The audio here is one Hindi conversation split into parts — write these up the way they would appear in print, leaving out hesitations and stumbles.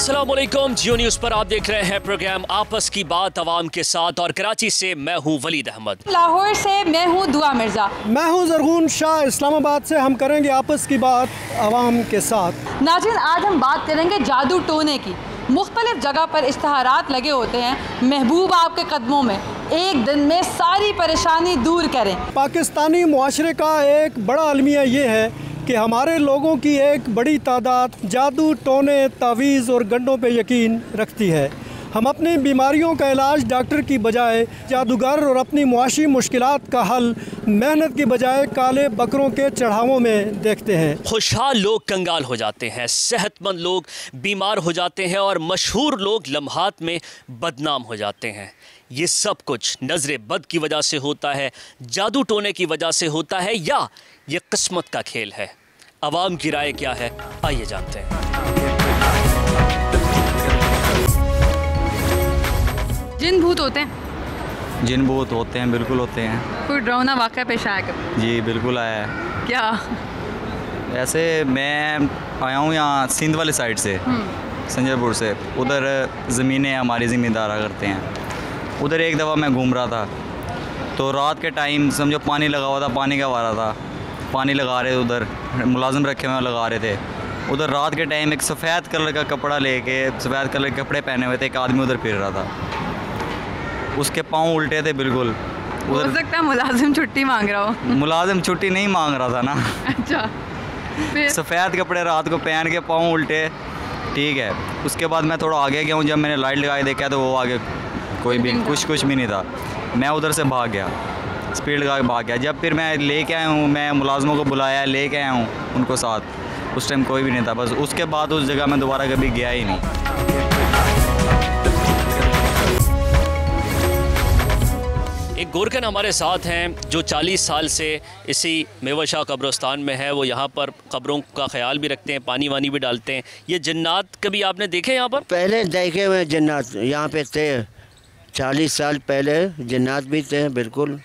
अस्सलामुअलैकुम, जियो न्यूज़ पर आप देख रहे हैं प्रोग्राम आपस की बात अवाम के साथ। और कराची से मैं हूं वलीद अहमद, लाहौर से मैं हूं दुआ मिर्ज़ा, मैं हूं ज़रगून शाह। इस्लामाबाद से हम करेंगे आपस की बात अवाम के साथ। नाज़रीन, आज हम बात करेंगे जादू टोने की। मुख्तलिफ जगह पर इश्तहारात लगे होते हैं, महबूब आपके कदमों में, एक दिन में सारी परेशानी दूर करें। पाकिस्तानी मुआशरे का एक बड़ा अलमिया ये है कि हमारे लोगों की एक बड़ी तादाद जादू टोने तावीज़ और गंडों पे यकीन रखती है। हम अपनी बीमारियों का इलाज डॉक्टर की बजाय जादूगर और अपनी मुआशी मुश्किलात का हल मेहनत की बजाय काले बकरों के चढ़ावों में देखते हैं। खुशहाल लोग कंगाल हो जाते हैं, सेहतमंद लोग बीमार हो जाते हैं और मशहूर लोग लम्हात में बदनाम हो जाते हैं। ये सब कुछ नज़र बद की वजह से होता है, जादू टोने की वजह से होता है, या ये किस्मत का खेल है? अवाम की राय क्या है, आइए जानते हैं। जिन भूत होते हैं? जिन भूत होते हैं, बिल्कुल होते हैं। कोई डरावना वाक़या पेश आया कभी? जी बिल्कुल आया है। क्या? ऐसे मैं आया हूँ यहाँ सिंध वाली साइड से, संजयपुर से। उधर ज़मीनें हमारी ज़मींदारा करते हैं। उधर एक दफ़ा मैं घूम रहा था तो रात के टाइम समझो पानी लगा हुआ था, पानी का वारा था, पानी लगा रहे थे, उधर मुलाजिम रखे हुए लगा रहे थे। उधर रात के टाइम एक सफ़ेद कलर का कपड़ा लेके, सफ़ेद कलर के कपड़े पहने हुए थे, एक आदमी उधर फिर रहा था। उसके पाँव उल्टे थे बिल्कुल। हो सकता है मुलाजिम छुट्टी मांग रहा हो। मुलाजिम छुट्टी नहीं मांग रहा था ना। अच्छा, सफ़ेद कपड़े रात को पहन के पाँव उल्टे, ठीक है। उसके बाद मैं थोड़ा आगे गया हूँ, जब मैंने लाइट लगाई देखा तो वो आगे कोई भी कुछ भी नहीं था। मैं उधर से भाग गया, स्पीड लगा के भाग गया। जब फिर मैं लेके आया हूँ, मैं मुलाजमों को बुलाया, लेके आया हूँ उनको साथ, उस टाइम कोई भी नहीं था। बस उसके बाद उस जगह मैं दोबारा कभी गया ही नहीं। एक गोरकन हमारे साथ हैं जो 40 साल से इसी मेवाशाह कब्रिस्तान में है। वो यहाँ पर कब्रों का ख्याल भी रखते हैं, पानी वानी भी डालते हैं। ये जन्नात कभी आपने देखे यहाँ पर? पहले देखे हुए जन्नात यहाँ पे थे, 40 साल पहले जन्नात भी थे। बिल्कुल।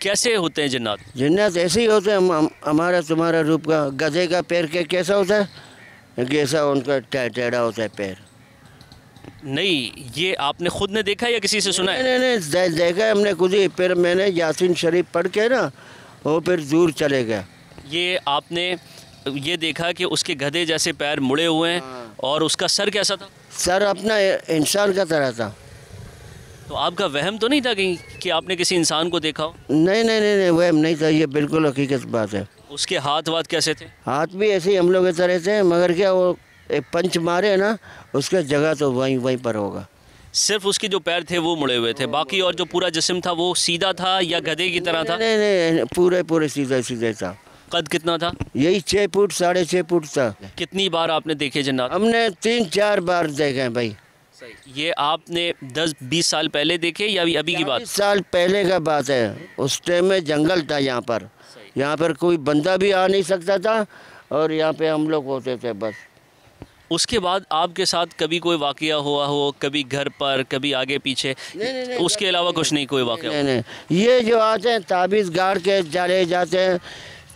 कैसे होते हैं जन्नात? जन्नात ऐसे ही होते हैं, हमारा तुम्हारा रूप का। गधे का पैर के कैसा होता है, कैसा उनका टेढ़ा होता है पैर। नहीं, ये आपने खुद ने देखा या किसी से सुना है? नहीं, देखा है हमने खुद ही। फिर मैंने यासीन शरीफ पढ़ के ना वो फिर दूर चले गया। ये आपने ये देखा कि उसके गधे जैसे पैर मुड़े हुए हैं। हाँ। और उसका सर कैसा था? सर अपना इंसान का तरह था। तो आपका वहम तो नहीं था कहीं कि आपने किसी इंसान को देखा हो? नहीं, वहम नहीं था, ये बिल्कुल हकीकत बात है। उसके हाथ वाथ कैसे थे? हाथ भी ऐसे ही हम लोग की तरह थे, मगर क्या वो एक पंच मारे ना, उसका जगह तो वहीं पर होगा। सिर्फ उसके जो पैर थे वो मुड़े हुए थे, बाकी और जो पूरा जिस्म था वो सीधा था या गधे की तरह था? नहीं, पूरे सीधे था। कद कितना था? यही 6 फुट 6.5 फुट था। कितनी बार आपने देखे जन्नात? हमने 3-4 बार देखे हैं भाई। ये आपने 10-20 साल पहले देखे या अभी की बात? 40 साल पहले का बात है। उस टाइम में जंगल था यहाँ पर कोई बंदा भी आ नहीं सकता था, और यहाँ पे हम लोग होते थे बस। उसके बाद आपके साथ कभी कोई वाक़या हुआ हो, कभी घर पर, कभी आगे पीछे? नहीं, उसके अलावा कुछ नहीं कोई वाक़या? नहीं, ये जो आते हैं ताबीज़ गाड़ के चले जाते हैं।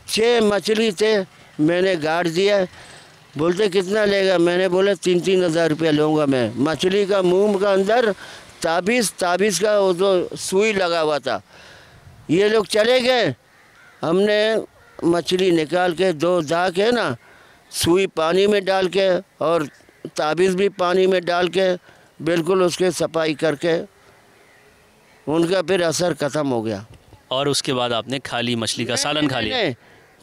6 मछली थे, मैंने गाड़ दिया। बोलते कितना लेगा? मैंने बोला 3-3 हज़ार रुपया लूँगा मैं। मछली का मुंह का अंदर ताबीज़ का वो तो सुई लगा हुआ था। ये लोग चले गए, हमने मछली निकाल के 2 दा के ना, सुई पानी में डाल के और ताबीज़ भी पानी में डाल के बिल्कुल उसके सफाई करके उनका फिर असर ख़त्म हो गया। और उसके बाद आपने खाली मछली का सालन खा लिया?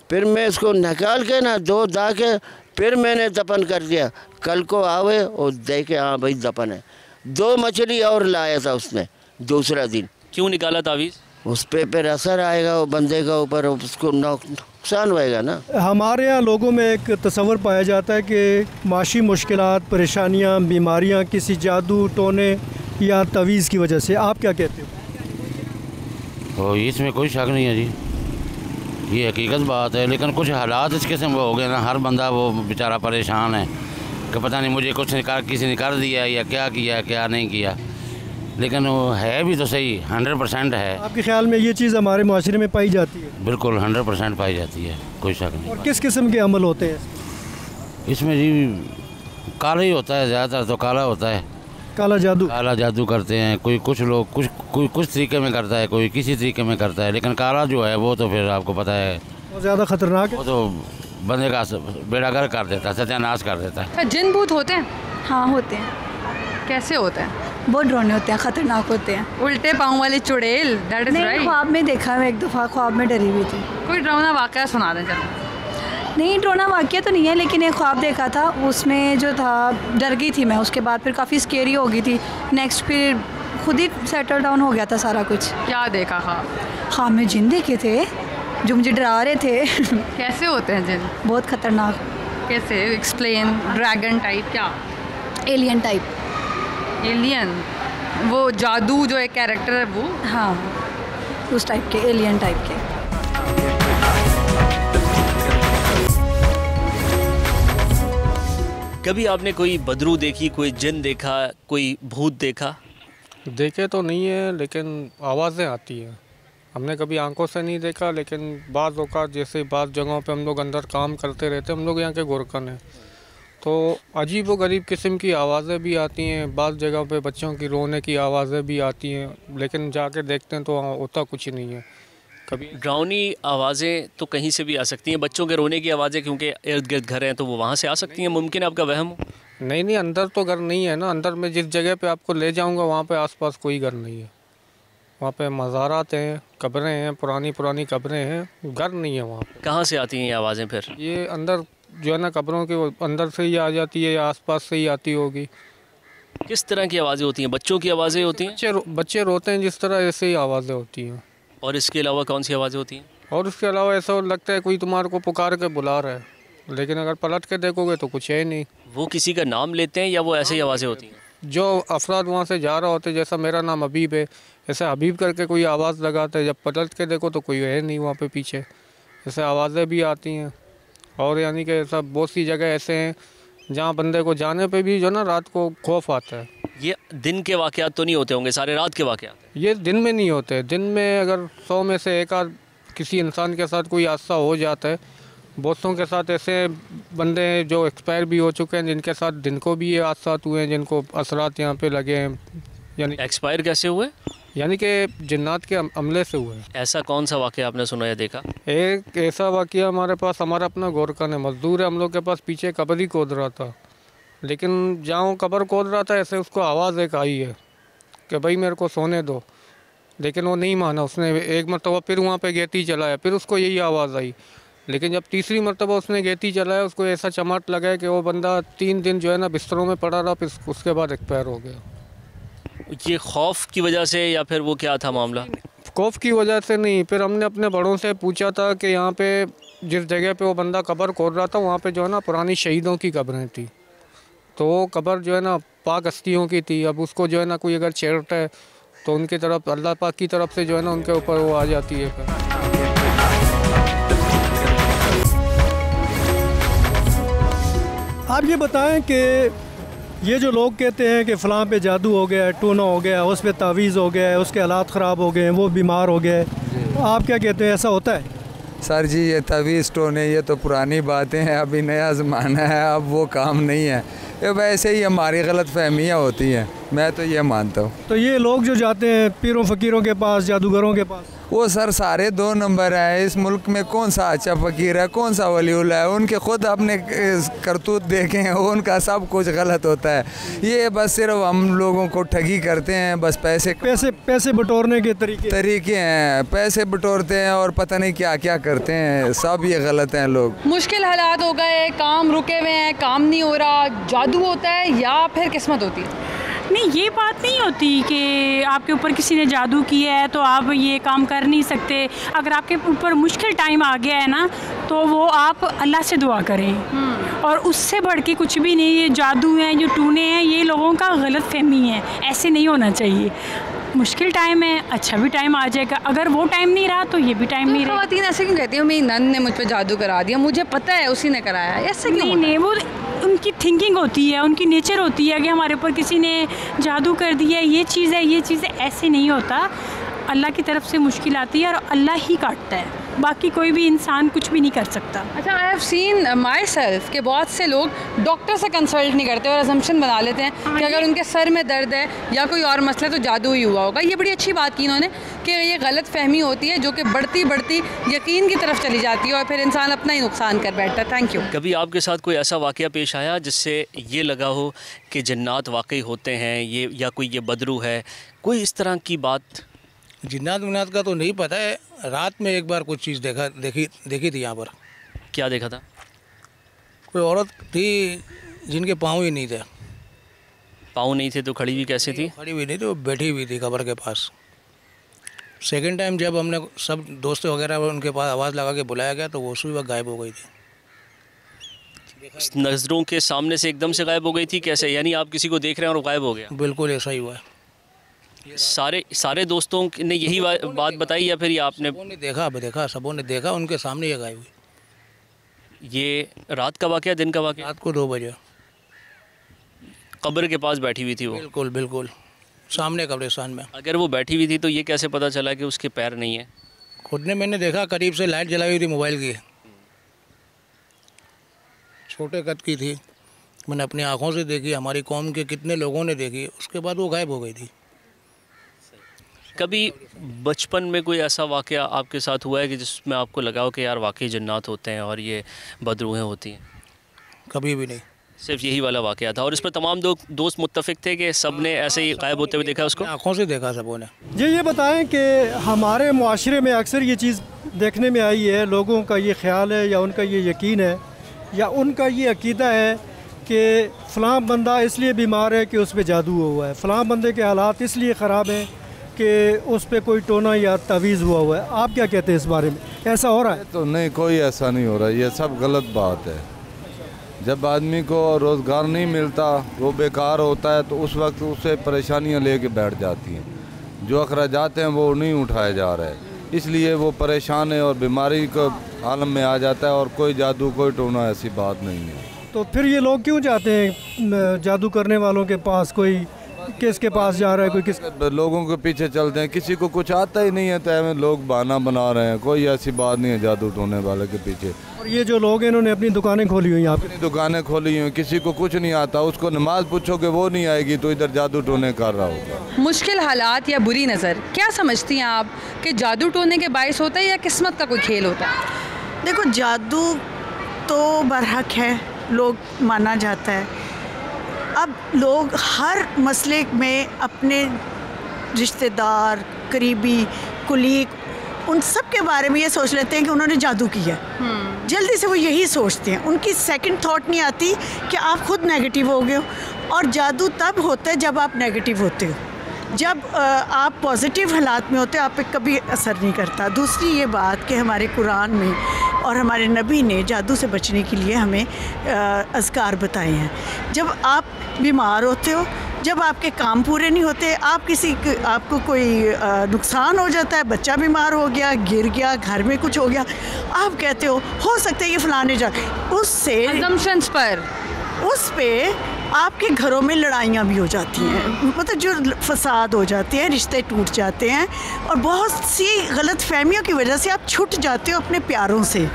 फिर मैं इसको निकाल के ना 2 दा के फिर मैंने दफन कर दिया। कल को आवे और देखे हाँ भाई दफन है। 2 मछली और लाया था उसने दूसरा दिन। क्यों निकाला तावीज़? उस पे फिर असर आएगा वो बंदे का ऊपर, उसको नुकसान होएगा ना। हमारे यहाँ लोगों में एक तस्वर पाया जाता है कि माशी मुश्किलात, परेशानियाँ, बीमारियाँ किसी जादू टोने या तवीज़ की वजह से। आप क्या कहते हो? इसमें कोई शक नहीं है जी, ये हकीकत बात है। लेकिन कुछ हालात इस किस्म के हो गए ना, हर बंदा वो बेचारा परेशान है कि पता नहीं मुझे कुछ किसी ने कर दिया या क्या किया क्या नहीं किया। लेकिन वो है भी तो सही, 100% है। आपके ख्याल में ये चीज़ हमारे माशरे में पाई जाती है? बिल्कुल 100% पाई जाती है, कोई शक नहीं। और किस किस्म के अमल होते हैं इसमें जी? काला ही होता है, ज़्यादातर तो काला होता है। काला जादू। काला जादू करते हैं कुछ लोग, कुछ तरीके में करता है, कोई किसी तरीके में करता है, लेकिन काला जो है वो तो फिर आपको पता है वो ज़्यादा खतरनाक है। वो तो बंदे का बेड़ागर कर देता है, सत्यानाश कर देता है। अच्छा, जिन भूत होते हैं? हाँ होते हैं। कैसे होते हैं? बहुत डरावने होते हैं, ख़तरनाक होते हैं। उल्टे पाँव वाली चुड़ैल, दैट इज नहीं, राइट। ख्वाब में देखा, मैं एक दफ़ा ख्वाब में डरी हुई थी। कोई डरावना वाकया सुना दें चलो। नहीं, डरावना वाक़या तो नहीं है, लेकिन एक ख्वाब देखा था, उसमें जो था डर गई थी मैं। उसके बाद फिर काफ़ी स्केरी हो गई थी। नेक्स्ट फिर खुद ही सेटल डाउन हो गया था सारा कुछ। क्या देखा ख्वाब? ख्वाब में जिन देखे थे जो मुझे डरा रहे थे। कैसे होते हैं जिन? बहुत ख़तरनाक, कैसे? एक्सप्लेन। Dragon type? क्या? Alien type. एलियन? वो जादू जो एक कैरेक्टर है वो? हाँ, उस टाइप के, एलियन टाइप के। कभी आपने कोई बदरू देखी, कोई जिन देखा, कोई भूत देखा? देखे तो नहीं है, लेकिन आवाज़ें आती हैं। हमने कभी आंखों से नहीं देखा, लेकिन बाज़ औक़ात जैसे बाज़ जगहों पे हम लोग अंदर काम करते रहते हैं, हम लोग यहाँ के गोरखन हैं, तो अजीब व गरीब किस्म की आवाज़ें भी आती हैं। बाज़ जगहों पे बच्चों की रोने की आवाज़ें भी आती हैं, लेकिन जाके देखते हैं तो होता कुछ ही नहीं है। कभी डरावनी आवाज़ें तो कहीं से भी आ सकती हैं, बच्चों के रोने की आवाज़ें क्योंकि इर्द गिर्द घर हैं तो वो वहाँ से आ सकती हैं। मुमकिन है आपका वहम हो? नहीं, अंदर तो घर नहीं है ना। अंदर में जिस जगह पे आपको ले जाऊंगा वहाँ पे आसपास कोई घर नहीं है। वहाँ पे मज़ारात हैं, कब्रें हैं, पुरानी कब्रें हैं, घर नहीं है वहाँ पे। कहाँ से आती हैं ये आवाज़ें फिर? ये अंदर जो है ना, कब्रों के अंदर से ही आ जाती है या आसपास से ही आती होगी। किस तरह की आवाज़ें होती हैं? बच्चों की आवाज़ें होती हैं? बच्चे रोते हैं जिस तरह, ऐसे ही आवाज़ें होती हैं। और इसके अलावा कौन सी आवाज़ें होती हैं? और उसके अलावा ऐसा लगता है कोई तुम्हारे को पुकार के बुला रहा है, लेकिन अगर पलट के देखोगे तो कुछ है नहीं। वो किसी का नाम लेते हैं या वो ऐसे ही आवाज़ें होती हैं? जो अफराद वहाँ से जा रहा होते, जैसा मेरा नाम हबीब है, ऐसे हबीब करके कोई आवाज़ लगाते हैं, जब पलट के देखो तो कोई है नहीं वहाँ पे पीछे। ऐसे आवाज़ें भी आती हैं। और यानी कि ऐसा बहुत सी जगह ऐसे हैं जहाँ बंदे को जाने पे भी जो ना रात को खौफ आता है। ये दिन के वाक़यात तो नहीं होते होंगे, सारे रात के वाक़यात? ये दिन में नहीं होते। दिन में अगर 100 में से एक आध किसी इंसान के साथ कोई हादसा हो जाता है। बहुतों के साथ ऐसे बंदे हैं जो एक्सपायर भी हो चुके हैं, जिनके साथ दिन को भी ये हादसा हुए हैं, जिनको असरात यहाँ पे लगे हैं। यानी एक्सपायर कैसे हुए? यानी कि जिन्नात के हमले से हुए हैं। ऐसा कौन सा वाक़या आपने सुना या देखा? एक ऐसा वाक़या हमारे पास, हमारा अपना गोरखन है, मज़दूर है, हम लोग के पास पीछे कब्र ही खोद रहा था, लेकिन जहाँ कब्र खोद रहा था ऐसे उसको आवाज़ एक आई है कि भाई मेरे को सोने दो, लेकिन वो नहीं माना। उसने एक मरतबा फिर वहाँ पे गेती चलाया, फिर उसको यही आवाज़ आई, लेकिन जब तीसरी मरतबा उसने गेती चलाया उसको ऐसा चमाट लगा कि वो बंदा 3 दिन जो है ना बिस्तरों में पड़ा रहा, फिर उसके बाद एक्सपायर हो गया। ये खौफ की वजह से या फिर वो क्या था मामला? खौफ की वजह से नहीं। फिर हमने अपने बड़ों से पूछा था कि यहाँ पे जिस जगह पे वो बंदा कब्र खोद रहा था वहाँ पे जो है ना पुरानी शहीदों की कब्रें थी, तो वो कब्र जो है ना पाक हस्तियों की थी। अब उसको जो है ना कोई अगर छेड़ता है तो उनकी तरफ, अल्लाह पाक की तरफ से जो है ना उनके ऊपर वो आ जाती है। फिर आप ये बताएं कि ये जो लोग कहते हैं कि फ़लाँ पे जादू हो गया, टूना हो गया, उस पर तावीज़ हो गया, उसके हालात ख़राब हो गए, वो बीमार हो गए, आप क्या कहते हैं, ऐसा होता है? सर जी, ये तावीज़ टोने ये तो पुरानी बातें हैं, अभी नया ज़माना है, अब वो काम नहीं है। ये वैसे ही हमारी गलत फहमियाँ होती हैं, मैं तो ये मानता हूँ। तो ये लोग जो जाते हैं पीरों फ़कीरों के पास, जादूगरों के पास, वो सर सारे 2 नंबर हैं। इस मुल्क में कौन सा अच्छा फ़कीर है, कौन सा वलीउल्लाह है? उनके ख़ुद अपने करतूत देखें हैं, उनका सब कुछ गलत होता है। ये बस सिर्फ हम लोगों को ठगी करते हैं, बस पैसे बटोरने के तरीके हैं, पैसे बटोरते हैं और पता नहीं क्या क्या करते हैं, सब ये गलत हैं लोग। मुश्किल हालात हो गए, काम रुके हुए हैं, काम नहीं हो रहा, जादू होता है या फिर किस्मत होती है? नहीं, ये बात नहीं होती कि आपके ऊपर किसी ने जादू किया है तो आप ये काम कर नहीं सकते। अगर आपके ऊपर मुश्किल टाइम आ गया है ना तो वो आप अल्लाह से दुआ करें, और उससे बढ़ के कुछ भी नहीं। ये जादू हैं, जो टूने हैं, ये लोगों का गलत फहमी है, ऐसे नहीं होना चाहिए। मुश्किल टाइम है, अच्छा भी टाइम आ जाएगा, अगर वो टाइम नहीं रहा तो ये भी टाइम नहीं रहा। ख़वातीन ऐसे क्यों कहती हैं मेरी नन ने मुझ पर जादू करा दिया, मुझे पता है उसी ने कराया, ऐसे क्यों? नहीं, वो उनकी थिंकिंग होती है, उनकी नेचर होती है कि हमारे ऊपर किसी ने जादू कर दिया, ये चीज़ है, ये चीज़ है। ऐसे नहीं होता। अल्लाह की तरफ से मुश्किल आती है और अल्लाह ही काटता है। बाकी कोई भी इंसान कुछ भी नहीं कर सकता। अच्छा, I have seen my self कि बहुत से लोग डॉक्टर से कंसल्ट नहीं करते और अजम्पशन बना लेते हैं कि अगर उनके सर में दर्द है या कोई और मसला तो जादू ही हुआ होगा। ये बड़ी अच्छी बात की इन्होंने कि ये गलत फहमी होती है जो कि बढ़ती बढ़ती यकीन की तरफ चली जाती है और फिर इंसान अपना ही नुकसान कर बैठता है। Thank you. कभी आपके साथ कोई ऐसा वाक़या पेश आया जिससे ये लगा हो कि जन्नात वाकई होते हैं ये, या कोई ये बदरू है, कोई इस तरह की बात? जिन्नात विन्नात का तो नहीं पता है। रात में एक बार कुछ चीज़ देखी थी यहाँ पर। क्या देखा था? कोई औरत थी जिनके पाँव ही नहीं थे। पाँव नहीं थे तो खड़ी हुई कैसे थी? खड़ी हुई नहीं थी, वो बैठी हुई थी कब्र के पास। सेकंड टाइम जब हमने सब दोस्त वगैरह उनके पास आवाज़ लगा के बुलाया गया तो वो उसी वक्त गायब हो गई थी। नज़रों के सामने से एकदम से गायब हो गई थी? कैसे, यानी आप किसी को देख रहे हैं और गायब हो गया? बिल्कुल ऐसा ही हुआ है। सारे दोस्तों ने यही बात बताई या फिर ये आपने? सबों ने देखा उनके सामने ये गायब हुई। ये रात का वाक़या, दिन का वाक़या? रात को 2 बजे कब्र के पास बैठी हुई थी वो? बिल्कुल सामने कब्रिस्तान में। अगर वो बैठी हुई थी तो ये कैसे पता चला कि उसके पैर नहीं है? खुद ने मैंने देखा, करीब से लाइट जलाई हुई थी मोबाइल की, छोटे कद की थी। मैंने अपनी आंखों से देखी, हमारी कौम के कितने लोगों ने देखी, उसके बाद वो गायब हो गई थी। कभी बचपन में कोई ऐसा वाक़या आपके साथ हुआ है कि जिसमें आपको लगा हो कि यार वाकई जन्नात होते हैं और ये बदरूहें होती हैं? कभी भी नहीं, सिर्फ यही वाला वाक़या था और इस पर तमाम दोस्त मुत्तफिक थे कि सब ने ऐसे ही गायब होते हुए देखा उसको? आँखों से देखा सबों ने। ये बताएं कि हमारे मुआशरे में अक्सर ये चीज़ देखने में आई है, लोगों का ये ख्याल है या उनका ये यकीन है या उनका ये अकीदा है कि फ़लाँ बंदा इसलिए बीमार है कि उस पर जादू हुआ है, फ़लाँ बंदे के हालात इसलिए ख़राब हैं कि उस पर कोई टोना या तवीज़ हुआ है। आप क्या कहते हैं इस बारे में? ऐसा हो रहा है? तो नहीं, कोई ऐसा नहीं हो रहा, ये सब गलत बात है। जब आदमी को रोज़गार नहीं मिलता, वो बेकार होता है, तो उस वक्त उसे परेशानियां लेके बैठ जाती हैं। जो अखराजात हैं वो नहीं उठाए जा रहे, इसलिए वो परेशान है और बीमारी को आलम में आ जाता है। और कोई जादू कोई टोना ऐसी बात नहीं है। तो फिर ये लोग क्यों जाते हैं जादू करने वालों के पास? कोई किसके पास जा रहा है, कोई किस लोगों के पीछे चलते हैं। किसी को कुछ आता ही नहीं है तो हमें लोग बहाना बना रहे हैं। कोई ऐसी बात नहीं है जादू टोने वाले के पीछे। और ये जो लोग हैं इन्होंने अपनी दुकानें खोली हुई हैं, अपनी दुकानें खोली हुई, किसी को कुछ नहीं आता, उसको नमाज पूछोगे वो नहीं आएगी तो इधर जादू टोने कर रहा होगा। मुश्किल हालात या बुरी नज़र, क्या समझती हैं आप कि जादू टोने के बायस होता है या किस्मत का कोई खेल होता है? देखो, जादू तो बरहक है, लोग माना जाता है। अब लोग हर मसले में अपने रिश्तेदार, करीबी, कुलीग, उन सब के बारे में ये सोच लेते हैं कि उन्होंने जादू किया। जल्दी से वो यही सोचते हैं, उनकी सेकंड थॉट नहीं आती कि आप खुद नेगेटिव हो गए हो। और जादू तब होता है जब आप नेगेटिव होते हो। जब आप पॉजिटिव हालात में होते हो आप पे कभी असर नहीं करता। दूसरी ये बात कि हमारे कुरान में और हमारे नबी ने जादू से बचने के लिए हमें अज़कार बताए हैं। जब आप बीमार होते हो, जब आपके काम पूरे नहीं होते, आपको कोई नुकसान हो जाता है, बच्चा बीमार हो गया, गिर गया, घर में कुछ हो गया, आप कहते हो सकता है ये फलाने जा, उससे असम्पशंस पर उस पे आपके घरों में लड़ाइयाँ भी हो जाती हैं, मतलब जो फसाद हो जाते हैं, रिश्ते टूट जाते हैं और बहुत सी गलत फहमियों की वजह से आप छूट जाते हो अपने प्यारों से।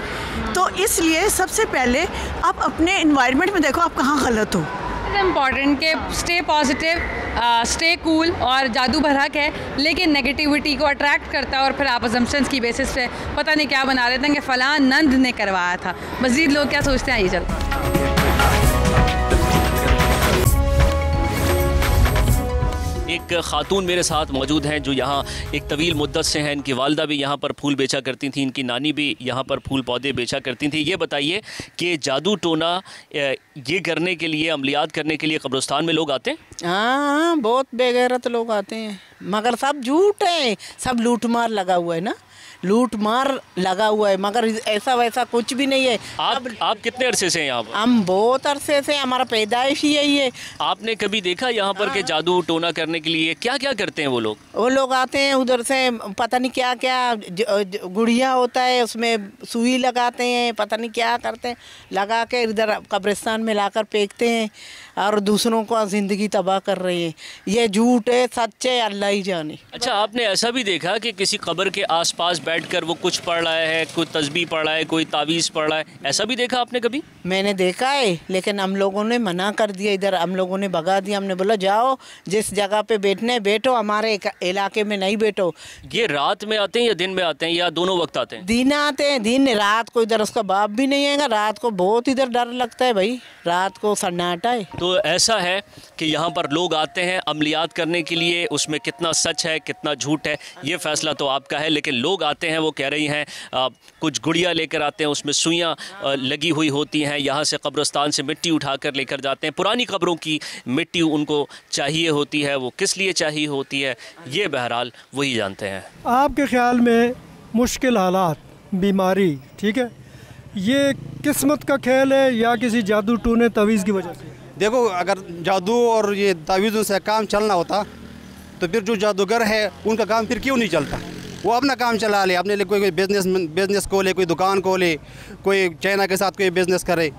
तो इसलिए सबसे पहले आप अपने एनवायरनमेंट में देखो आप कहाँ गलत हो। इम्पॉर्टेंट कि स्टे पॉजिटिव, स्टे कूल और जादू भरहक है लेकिन नेगेटिविटी को अट्रैक्ट करता है और फिर आप असम्पशंस की बेसिस पे पता नहीं क्या बना देते हैं कि फ़लाँ नंद ने करवाया था। मज़ीद लोग क्या सोचते हैं, आइए चलते। एक खातून मेरे साथ मौजूद हैं जो यहाँ एक तवील मुद्दत से हैं। इनकी वालदा भी यहाँ पर फूल बेचा करती थी, इनकी नानी भी यहाँ पर फूल पौधे बेचा करती थी। ये बताइए कि जादू टोना ये करने के लिए, अमलियात करने के लिए कब्रिस्तान में लोग आते हैं? हाँ, बहुत बेगैरत लोग आते हैं, मगर सब झूठ है, सब लूट मार लगा हुआ है ना, लूट मार लगा हुआ है, मगर ऐसा वैसा कुछ भी नहीं है। आप कितने अरसे से हैं यहाँ पर? हम बहुत अरसे से, हमारा पैदाइश ही यही है। आपने कभी देखा यहाँ पर के जादू टोना करने के लिए क्या क्या करते हैं वो लोग? वो लोग आते हैं उधर से, पता नहीं क्या क्या गुड़िया होता है उसमें सुई लगाते हैं, पता नहीं क्या करते हैं, लगा के इधर कब्रिस्तान में लाकर फेंकते हैं और दूसरों को ज़िंदगी तबाह कर रहे हैं। ये झूठ है, सच है, अल्लाह ही जाने। अच्छा, आपने ऐसा भी देखा कि किसी कब्र के आसपास बैठकर वो कुछ पढ़ रहा है, कोई तस्बीह पढ़ रहा है, कोई तावीज़ पढ़ रहा है, ऐसा भी देखा आपने कभी? मैंने देखा है, लेकिन हम लोगों ने मना कर दिया, इधर हम लोगों ने भगा दिया। हमने बोला जाओ जिस जगह पे बैठने बैठो, हमारे इलाके में नहीं बैठो। ये रात में आते हैं या दिन में आते हैं या दोनों वक्त आते हैं? दिन आते हैं, दिन रात को इधर उसका बाप भी नहीं आएगा। रात को बहुत इधर डर लगता है भाई, रात को सन्नाटा है। तो ऐसा है कि यहाँ पर लोग आते हैं अमलियात करने के लिए, उसमें कितना सच है कितना झूठ है ये फ़ैसला तो आपका है, लेकिन लोग आते हैं, वो कह रही हैं कुछ गुड़िया लेकर आते हैं, उसमें सुइयाँ लगी हुई होती हैं, यहाँ से कब्रिस्तान से मिट्टी उठा कर लेकर जाते हैं। पुरानी कब्रों की मिट्टी उनको चाहिए होती है, वो किस लिए चाहिए होती है ये बहरहाल वही जानते हैं। आपके ख़्याल में मुश्किल हालात, बीमारी, ठीक है, ये किस्मत का खेल है या किसी जादू टूने तवीज़ की वजह से? देखो, अगर जादू और ये तावीज़ों से काम चलना होता तो फिर जो जादूगर है उनका काम फिर क्यों नहीं चलता? वो अपना काम चला ले, अपने लिए कोई बिज़नेस खोले, कोई दुकान खोले, कोई चाइना के साथ कोई बिज़नेस करे।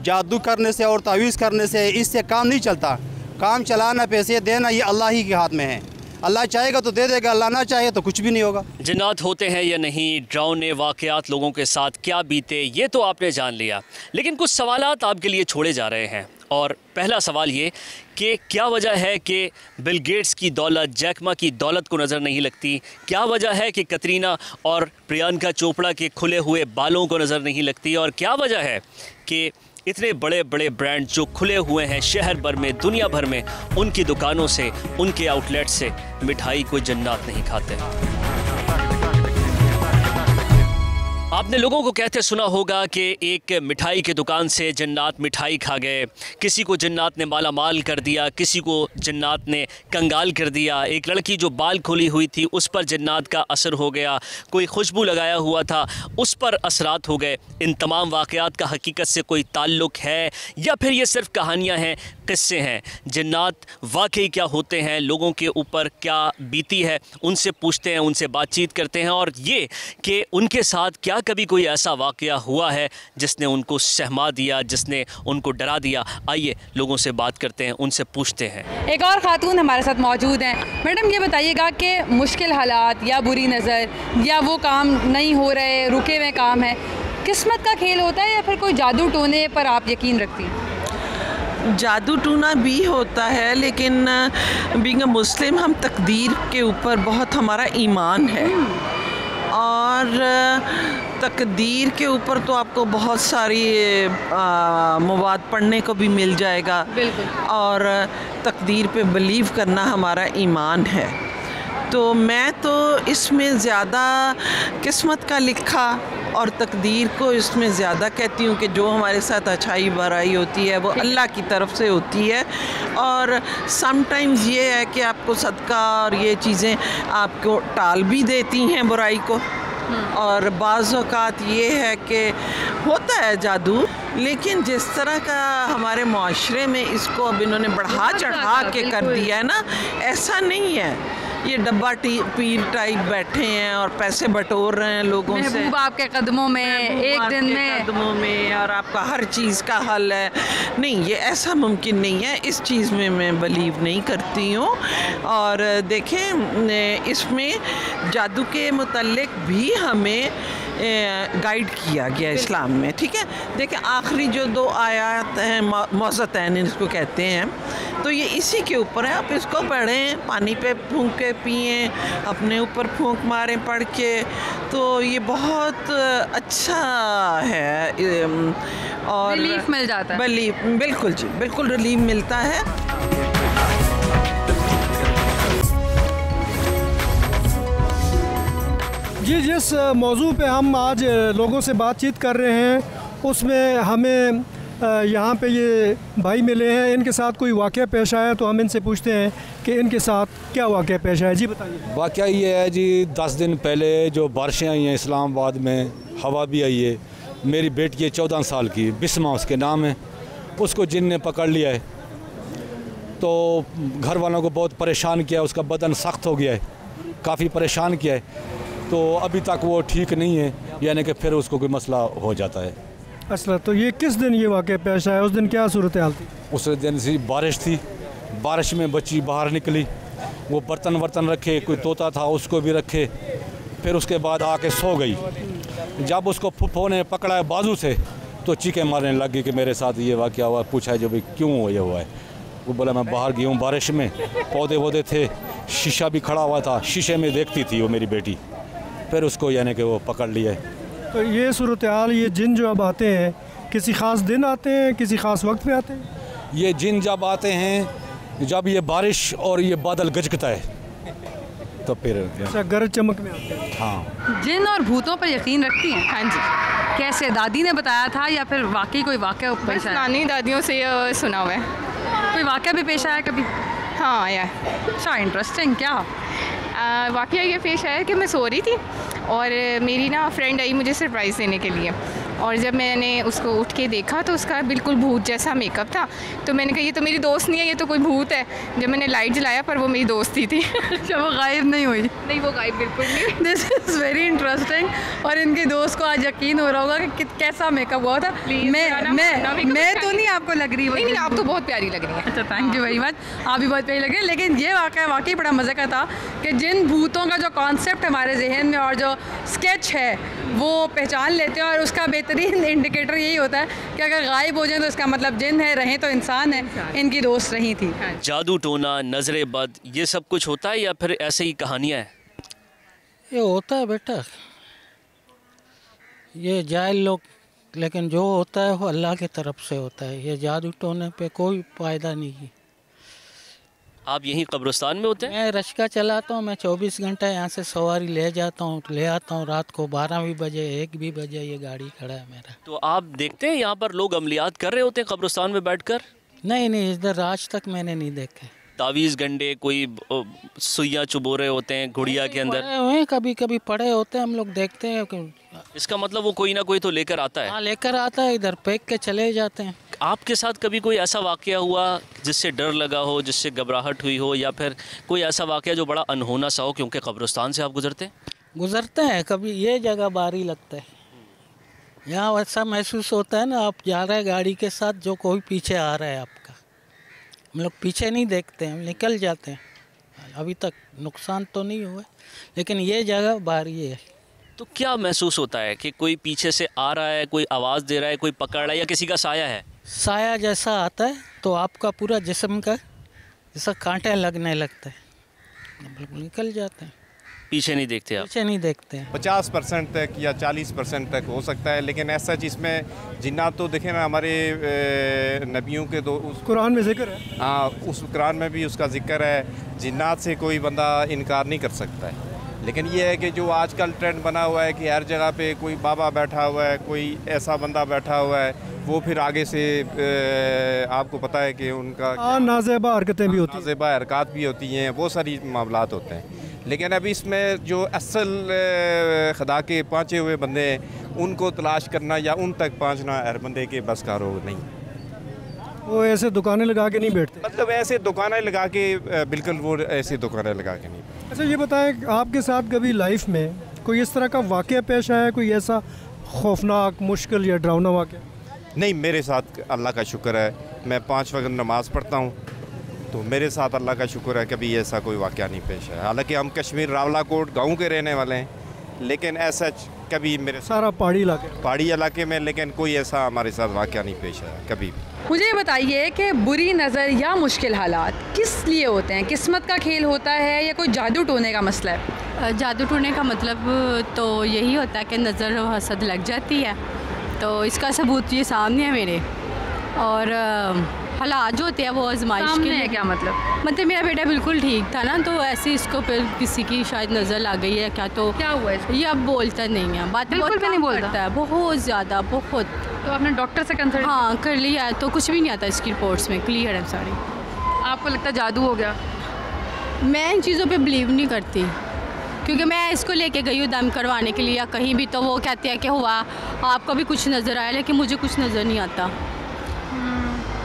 जादू करने से और तावीज़ करने से इससे काम नहीं चलता। काम चलाना, पैसे देना, ये अल्लाह ही के हाथ में है। अल्लाह चाहेगा तो दे देगा, अल्लाह ना चाहे तो कुछ भी नहीं होगा। जिन्नात होते हैं या नहीं, डरावने वाक़यात लोगों के साथ क्या बीते ये तो आपने जान लिया, लेकिन कुछ सवालात आपके लिए छोड़े जा रहे हैं। और पहला सवाल ये कि क्या वजह है कि बिल गेट्स की दौलत, जैक मा की दौलत को नज़र नहीं लगती? क्या वजह है कि कतरीना और प्रियंका चोपड़ा के खुले हुए बालों को नज़र नहीं लगती? और क्या वजह है कि इतने बड़े बड़े ब्रांड जो खुले हुए हैं शहर भर में, दुनिया भर में, उनकी दुकानों से, उनके आउटलेट से मिठाई कोई जन्नत नहीं खाते? आपने लोगों को कहते सुना होगा कि एक मिठाई की दुकान से जन्नात मिठाई खा गए, किसी को जन्नात ने माला माल कर दिया, किसी को जन्नात ने कंगाल कर दिया, एक लड़की जो बाल खोली हुई थी उस पर जन्नात का असर हो गया, कोई खुशबू लगाया हुआ था उस पर असरात हो गए। इन तमाम वाक़यात का हकीकत से कोई ताल्लुक़ है या फिर ये सिर्फ कहानियाँ हैं, किस्से हैं? जन्नात वाकई क्या होते हैं, लोगों के ऊपर क्या बीती है, उनसे पूछते हैं, उनसे बातचीत करते हैं। और ये कि उनके साथ क्या कभी कोई ऐसा वाक़या हुआ है जिसने उनको सहमा दिया, जिसने उनको डरा दिया? आइए लोगों से बात करते हैं, उनसे पूछते हैं। एक और खातून हमारे साथ मौजूद हैं। मैडम, ये बताइएगा कि मुश्किल हालात या बुरी नज़र या वो काम नहीं हो रहे, रुके हुए काम है, किस्मत का खेल होता है या फिर कोई जादू टोने पर आप यकीन रखती हैं? जादू टूना भी होता है, लेकिन बीइंग अ मुस्लिम हम तकदीर के ऊपर बहुत हमारा ईमान है। और तकदीर के ऊपर तो आपको बहुत सारी मवाद पढ़ने को भी मिल जाएगा। बिल्कुल। और तकदीर पे बिलीव करना हमारा ईमान है। तो मैं तो इसमें ज़्यादा किस्मत का लिखा और तकदीर को इसमें ज़्यादा कहती हूँ कि जो हमारे साथ अच्छाई बुराई होती है वो अल्लाह की तरफ से होती है। और समटाइम्स ये है कि आपको सदका और ये चीज़ें आपको टाल भी देती हैं बुराई को। और बाज़ औक़ात ये है कि होता है जादू, लेकिन जिस तरह का हमारे माशरे में इसको अब इन्होंने बढ़ा चढ़ा के कर दिया है ना, ऐसा नहीं है। ये डब्बा पीर टाइप बैठे हैं और पैसे बटोर रहे हैं लोगों से। महबूब आपके कदमों में, एक दिन में कदमों में, और आपका हर चीज़ का हल है। नहीं, ये ऐसा मुमकिन नहीं है। इस चीज़ में मैं बिलीव नहीं करती हूँ। और देखें, इसमें जादू के मुतल्लिक भी हमें गाइड किया गया इस्लाम में, ठीक है। देखिए, आखिरी जो 2 आयत हैं, मौज़तैन इसको कहते हैं, तो ये इसी के ऊपर है। आप इसको पढ़ें, पानी पे फूंक के पिएं, अपने ऊपर फूंक मारें पढ़ के, तो ये बहुत अच्छा है। और रिलीफ मिल जाता है। बिल्कुल जी, बिल्कुल रिलीफ मिलता है। जी, जिस मौजू पे हम आज लोगों से बातचीत कर रहे हैं उसमें हमें यहाँ पे ये भाई मिले हैं, इनके साथ कोई वाक़या पेश आया तो हम इनसे पूछते हैं कि इनके साथ क्या वाक़या पेश आया। जी बताइए। वाक़या ये है जी, 10 दिन पहले जो बारिशें आई हैं इस्लामाबाद में, हवा भी आई है, मेरी बेटी है 14 साल की, बिस्मा उसके नाम है, उसको जिन ने पकड़ लिया है। तो घर वालों को बहुत परेशान किया, उसका बदन सख्त हो गया है, काफ़ी परेशान किया है। तो अभी तक वो ठीक नहीं है, यानी कि फिर उसको कोई मसला हो जाता है। अच्छा, तो ये किस दिन ये वाक़या पेश आया? उस दिन क्या सूरत हाल थी? उस दिन सी बारिश थी, बारिश में बच्ची बाहर निकली, वो बर्तन वर्तन रखे, कोई तोता था उसको भी रखे, फिर उसके बाद आके सो गई। जब उसको फुफ्फो ने पकड़ा बाजू से तो चीखें मारने लग गई कि मेरे साथ ये वाक़या हुआ। पूछा जो भाई क्यों ये हुआ है, वो बोला मैं बाहर गई हूँ बारिश में, पौधे वौधे थे, शीशा भी खड़ा हुआ था, शीशे में देखती थी वो मेरी बेटी। फिर उसको यानी कि वो पकड़ लिया। तो ये सूरत हाल, ये जिन जो अब आते हैं किसी ख़ास दिन आते हैं, किसी ख़ास वक्त पे आते हैं? ये जिन जब आते हैं जब ये बारिश और ये बादल गजगता है तो फिर अच्छा गरज चमक में आते हैं। हाँ। जिन और भूतों पर यकीन रखती हैं? हाँ जी। कैसे, दादी ने बताया था या फिर वाकई कोई वाक़या पेश आया? नानी दादियों से ये सुना हुआ है। कोई वाक़या भी पेश आया कभी? हाँ आया। अच्छा, इंटरेस्टिंग। क्या वाक़या ये पेश आया कि मैं सो रही थी और मेरी ना फ्रेंड आई मुझे सरप्राइज़ देने के लिए, और जब मैंने उसको उठ के देखा तो उसका बिल्कुल भूत जैसा मेकअप था। तो मैंने कहा ये तो मेरी दोस्त नहीं है, ये तो कोई भूत है। जब मैंने लाइट जलाया पर वो मेरी दोस्त ही थी। अच्छा, वो गायब नहीं हुई? नहीं, वो गायब बिल्कुल नहीं। This is very interesting. और इनकी दोस्त को आज यकीन हो रहा होगा कि कैसा मेकअप हुआ था। मैं तो नहीं आपको लग रही? नहीं, आप तो बहुत प्यारी लग रही हैं। अच्छा, थैंक यू वेरी मच। आप भी बहुत प्यारी लग रही है। लेकिन ये वाक़या वाकई बड़ा मज़े का था कि जिन भूतों का जो कॉन्सेप्ट हमारे जहन में और जो स्केच है वो पहचान लेते हैं, और उसका बेहतरीन इंडिकेटर यही होता है कि अगर गायब हो जाए तो इसका मतलब जिन है, रहें तो इंसान है। इनकी दोस्त रही थी। जादू टोना, नजरे बद, ये सब कुछ होता है या फिर ऐसे ही कहानियाँ हैं? ये होता है बेटा, ये जाहिल लोग, लेकिन जो होता है वो अल्लाह की तरफ से होता है। ये जादू टोने पे कोई फ़ायदा नहीं है। आप यहीं कब्रिस्तान में होते हैं? मैं रश्का चलाता हूँ, मैं 24 घंटा यहाँ से सवारी ले जाता हूँ, ले आता हूँ। रात को 12 भी बजे, 1 भी बजे ये गाड़ी खड़ा है मेरा। तो आप देखते हैं यहाँ पर लोग अमलियात कर रहे होते हैं कब्रिस्तान में बैठकर? नहीं, इधर आज तक मैंने नहीं देखे। तावीज़ गंडे, कोई सुइयाँ चुबो रहे होते हैं गुड़िया के अंदर? कभी कभी पड़े होते हैं, हम लोग देखते हैं। इसका मतलब वो कोई ना कोई तो लेकर आता है? हाँ, लेकर आता है, इधर फेंक के चले जाते हैं। आपके साथ कभी कोई ऐसा वाक़या हुआ जिससे डर लगा हो, जिससे घबराहट हुई हो, या फिर कोई ऐसा वाक़या जो बड़ा अनहोना सा हो क्योंकि कब्रिस्तान से आप गुज़रते हैं? कभी ये जगह भारी लगता है, यहाँ वैसा महसूस होता है ना, आप जा रहे हैं गाड़ी के साथ, जो कोई पीछे आ रहा है आपका। हम लोग पीछे नहीं देखते हैं, हम निकल जाते हैं। अभी तक नुकसान तो नहीं हुआ, लेकिन ये जगह भारी है। तो क्या महसूस होता है कि कोई पीछे से आ रहा है, कोई आवाज़ दे रहा है, कोई पकड़ रहा है, या किसी का साया है? साया जैसा आता है तो आपका पूरा जिस्म का जैसा कांटे लगने लगता है, बिल्कुल निकल जाते हैं। पीछे नहीं देखते आप? पीछे नहीं देखते हैं। 50% तक या 40% तक हो सकता है, लेकिन ऐसा जिसमें जिन्नात तो देखें ना, हमारे नबियों के दो कुरान में जिक्र है। हाँ, उस कुरान में भी उसका जिक्र है। जिन्नात से कोई बंदा इनकार नहीं कर सकता है। लेकिन ये है कि जो आजकल ट्रेंड बना हुआ है कि हर जगह पे कोई बाबा बैठा हुआ है, कोई ऐसा बंदा बैठा हुआ है, वो फिर आगे से आपको पता है कि उनका नाज़ेबा हरकतें भी होती हैं, नाज़ेबा हरकत भी होती हैं, बहुत सारी मामलात होते हैं। लेकिन अभी इसमें जो असल खुदा के पहुँचे हुए बंदे हैं, उनको तलाश करना या उन तक पहुँचना हर बंदे के बस का रोग नहीं। वो ऐसे दुकानें लगा के नहीं बैठते? मतलब ऐसे दुकानें लगा के, बिल्कुल वो ऐसी दुकानें लगा के नहीं। अच्छा, ये बताएं, आपके साथ कभी लाइफ में कोई इस तरह का वाक़या पेश आया, कोई ऐसा खौफनाक, मुश्किल या डरावना वाक़या? नहीं, मेरे साथ अल्लाह का शुक्र है, मैं 5 वक्त नमाज़ पढ़ता हूँ, तो मेरे साथ अल्लाह का शुक्र है कभी ऐसा कोई वाक़या नहीं पेश है। हालांकि हम कश्मीर रावलाकोट गाँव के रहने वाले हैं, लेकिन ऐसा कभी मेरे सारा पहाड़ी इलाके में, लेकिन कोई ऐसा हमारे साथ वाक़या नहीं पेश आया कभी भी। मुझे ये बताइए कि बुरी नज़र या मुश्किल हालात किस लिए होते हैं? किस्मत का खेल होता है या कोई जादू टोने का मसला है? जादू टोने का मतलब तो यही होता है कि नज़र और हसद लग जाती है, तो इसका सबूत ये सामने है मेरे। और हालात जो होते हैं वो आजमाइश के लिए। क्या मतलब मेरा बेटा बिल्कुल ठीक था ना, तो ऐसे इसको फिर किसी की शायद नज़र लग गई है क्या, तो क्या हुआ इसको? ये अब बोलता नहीं है, बात बिल्कुल भी नहीं बोलता है, बहुत ज़्यादा, बहुत। तो आपने डॉक्टर से कंसल्ट? हाँ, कर लिया है, तो कुछ भी नहीं आता इसकी रिपोर्ट्स में, क्लियर है सारी। आपको लगता है जादू हो गया? मैं इन चीज़ों पे बिलीव नहीं करती, क्योंकि मैं इसको लेके गई हूँ दम करवाने के लिए या कहीं भी, तो वो कहते हैं कि हुआ आपको भी कुछ नज़र आया, लेकिन मुझे कुछ नज़र नहीं आता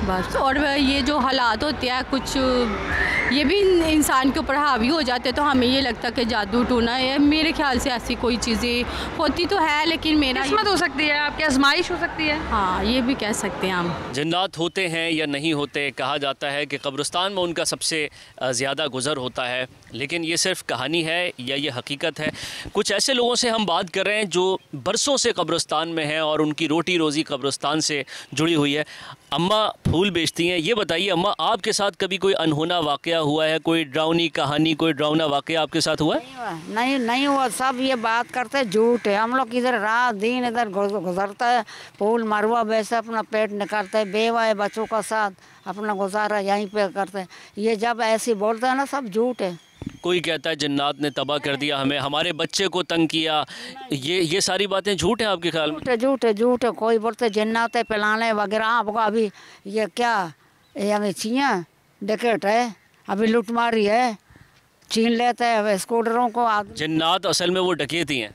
बस। और ये जो हालात होते हैं, कुछ ये भी इंसान के ऊपर हावी हो जाते, तो हमें ये लगता कि जादू टूना है। मेरे ख्याल से ऐसी कोई चीज़ें होती तो है, लेकिन मेरा किस्मत हो सकती है, आपकी आजमाइश हो सकती है। हाँ, ये भी कह सकते हैं हम। जिन्नात होते हैं या नहीं होते, कहा जाता है कि कब्रिस्तान में उनका सबसे ज़्यादा गुज़र होता है, लेकिन ये सिर्फ कहानी है या ये हकीकत है? कुछ ऐसे लोगों से हम बात कर रहे हैं जो बरसों से कब्रिस्तान में हैं और उनकी रोटी रोज़ी कब्रिस्तान से जुड़ी हुई है। अम्मा फूल बेचती हैं। ये बताइए अम्मा, आपके साथ कभी कोई अनहोना वाक़या हुआ है, कोई डरावनी कहानी, कोई डरावना वाक़या आपके साथ हुआ है? नहीं हुआ। सब ये बात करते झूठ है। हम लोग इधर रात दिन इधर गुजरता है, फूल मरवा वैसे अपना पेट निकालते है, बेवा है बच्चों का साथ अपना गुजारा यहीं पे करते हैं। ये जब ऐसे बोलते हैं ना, सब झूठ है। कोई कहता है जिन्नात ने तबाह कर दिया हमें, हमारे बच्चे को तंग किया, ये सारी बातें झूठ है आपके ख्याल में? झूठ है। कोई बोलते जिन्नात है, पिलाने वगैरह। आपको अभी ये क्या ये हमें छिया डकैत है, अभी लूटमारी है, छीन लेते हैं स्कूटरों को। जिन्नात असल में वो डकैती हैं।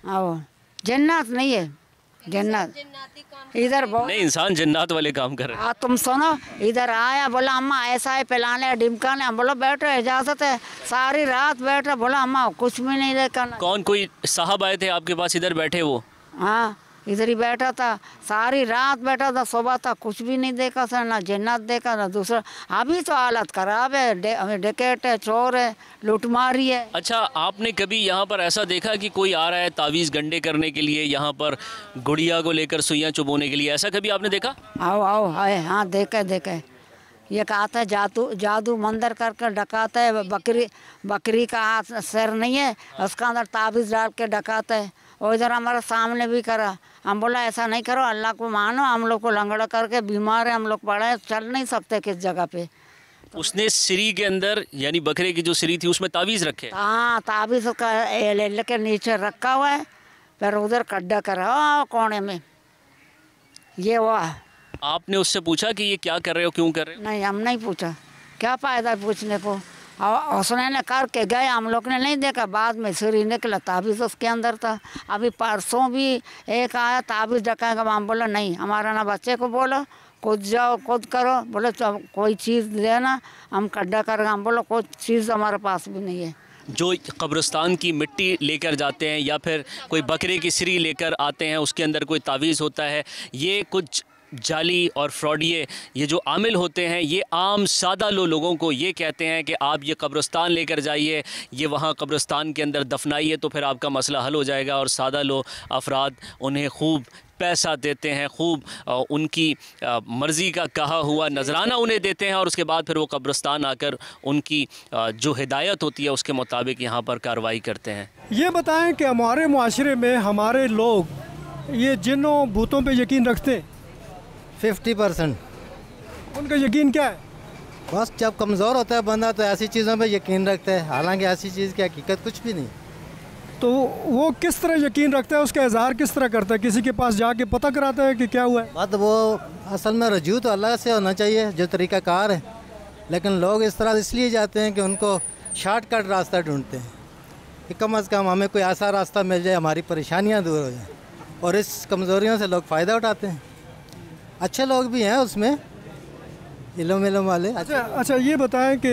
जिन्नात नहीं है, जिन्नात इधर नहीं, इंसान जिन्नात वाले काम कर रहे हैं। तुम सुनो, इधर आया बोला अम्मा ऐसा है पिलाने डिमकाने। हम बोला बैठो, इजाज़त है। सारी रात बैठा, बोला अम्मा कुछ भी नहीं देखा। कौन, कोई साहब आए थे आपके पास इधर बैठे? वो हाँ, इधर ही बैठा था, सारी रात बैठा था, सुबह तक कुछ भी नहीं देखा था, ना जिन्नात देखा ना दूसरा। अभी तो हालत खराब है, डकैत है, चोर है, लूटमारी है। अच्छा, आपने कभी यहाँ पर ऐसा देखा कि कोई आ रहा है तावीज़ गंडे करने के लिए, यहाँ पर गुड़िया को लेकर सुइयाँ चुभोने के लिए, ऐसा कभी आपने देखा? आओ है, हाँ देखे। ये कहता है जादू मंदिर करके डकाता है। बकरी का हाथ सिर नहीं है, उसका अंदर ताबीज़ डाल के डकाता है। और इधर हमारे सामने भी करा। हम बोला ऐसा नहीं करो, अल्लाह को मानो, हम लोग को लंगड़ा करके बीमार है, हम लोग पड़े हैं, चल नहीं सकते किस जगह पे। उसने सिरी के अंदर, यानी बकरे की जो सिरी थी उसमें तावीज़ रखे? हाँ, ताबीज़ का लेके नीचे रखा हुआ है, फिर उधर खड्डा करा कोने में। ये हुआ। आपने उससे पूछा कि ये क्या कर रहे हो, क्यों कर रहे हो? नहीं, हम नहीं पूछा, क्या फ़ायदा पूछने को। और उसने ने करके गए, हम लोग ने नहीं देखा। बाद में सिरी निकला, ताबीज़ उसके अंदर था। अभी परसों भी एक आया ताबीज़ डकाएगा, हम बोला नहीं, हमारा ना बच्चे को बोलो खुद जाओ खुद करो। बोले तो कोई चीज़ देना, हम खड्डा करेंगे। हम बोलो कोई चीज़ हमारे पास भी नहीं है। जो कब्रिस्तान की मिट्टी लेकर जाते हैं या फिर कोई बकरे की सिरी लेकर आते हैं, उसके अंदर कोई तावीज़ होता है, ये कुछ जाली और फ्रॉडिये ये जो आमिल होते हैं, ये आम सादा लोगों को ये कहते हैं कि आप ये कब्रिस्तान लेकर जाइए, ये वहाँ कब्रिस्तान के अंदर दफनाइए, तो फिर आपका मसला हल हो जाएगा। और सादा अफराद उन्हें खूब पैसा देते हैं, खूब उनकी मर्ज़ी का कहा हुआ नजराना उन्हें देते हैं, और उसके बाद फिर वो कब्रिस्तान आकर उनकी जो हिदायत होती है उसके मुताबिक यहाँ पर कार्रवाई करते हैं। ये बताएं कि हमारे माशरे में हमारे लोग ये जिन्नों भूतों पे यकीन रखते हैं? 50%। उनका यकीन क्या है? बस जब कमज़ोर होता है बंदा तो ऐसी चीज़ों पे यकीन रखता है, हालांकि ऐसी चीज़ की हकीकत कुछ भी नहीं। तो वो किस तरह यकीन रखता है, उसका इजहार किस तरह करता है? किसी के पास जाके पता कराता है कि क्या हुआ है? बात वो असल में रजू तो अल्लाह से होना चाहिए, जो तरीक़ाकार है, लेकिन लोग इस तरह इसलिए जाते हैं कि उनको शॉर्टकट रास्ता ढूंढते हैं कि कम अज़ कम हमें कोई ऐसा रास्ता मिल जाए, हमारी परेशानियाँ दूर हो जाएँ, और इस कमज़ोरियों से लोग फ़ायदा उठाते हैं। अच्छे लोग भी हैं उसमें, इल्म वाले। अच्छा, ये बताएं कि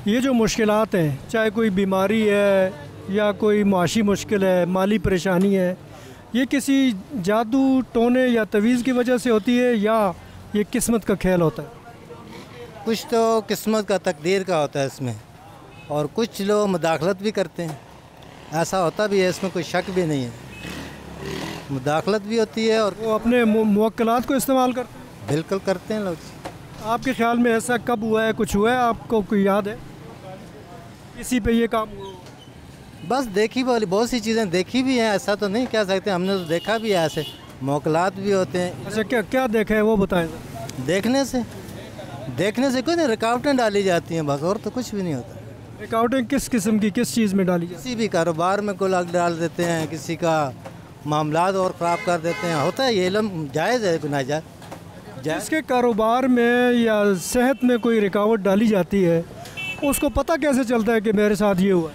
ये जो मुश्किलात हैं, चाहे कोई बीमारी है या कोई माशी मुश्किल है, माली परेशानी है, ये किसी जादू टोने या तवीज़ की वजह से होती है या ये किस्मत का खेल होता है? कुछ तो किस्मत का, तकदीर का होता है इसमें, और कुछ लोग मुदाखलत भी करते हैं। ऐसा होता भी है, इसमें कोई शक भी नहीं है, मुदाखलत भी होती है। और वो अपने मुवक्किलात को इस्तेमाल करते हैं? बिल्कुल करते हैं लोग। आपके ख्याल में ऐसा कब हुआ है, कुछ हुआ है आपको कोई याद है किसी पे ये काम हुआ? बस देखी वाली बहुत सी चीज़ें देखी भी हैं, ऐसा तो नहीं कह सकते, हमने तो देखा भी है, ऐसे मुवक्किलात भी होते हैं। अच्छा, क्या देखा है वो बताएं। देखने से कोई नहीं, रुकावटें डाली जाती हैं बस, और तो कुछ भी नहीं होता। रुकावटें किस किस्म की, किस चीज़ में डाली जाती? किसी भी कारोबार में कोई डाल देते हैं, किसी का मामलात और ख़राब कर देते हैं, होता है ये इल्म जायज़ है कि नाजायज़। जिसके कारोबार में या सेहत में कोई रुकावट डाली जाती है, उसको पता कैसे चलता है कि मेरे साथ ये हुआ?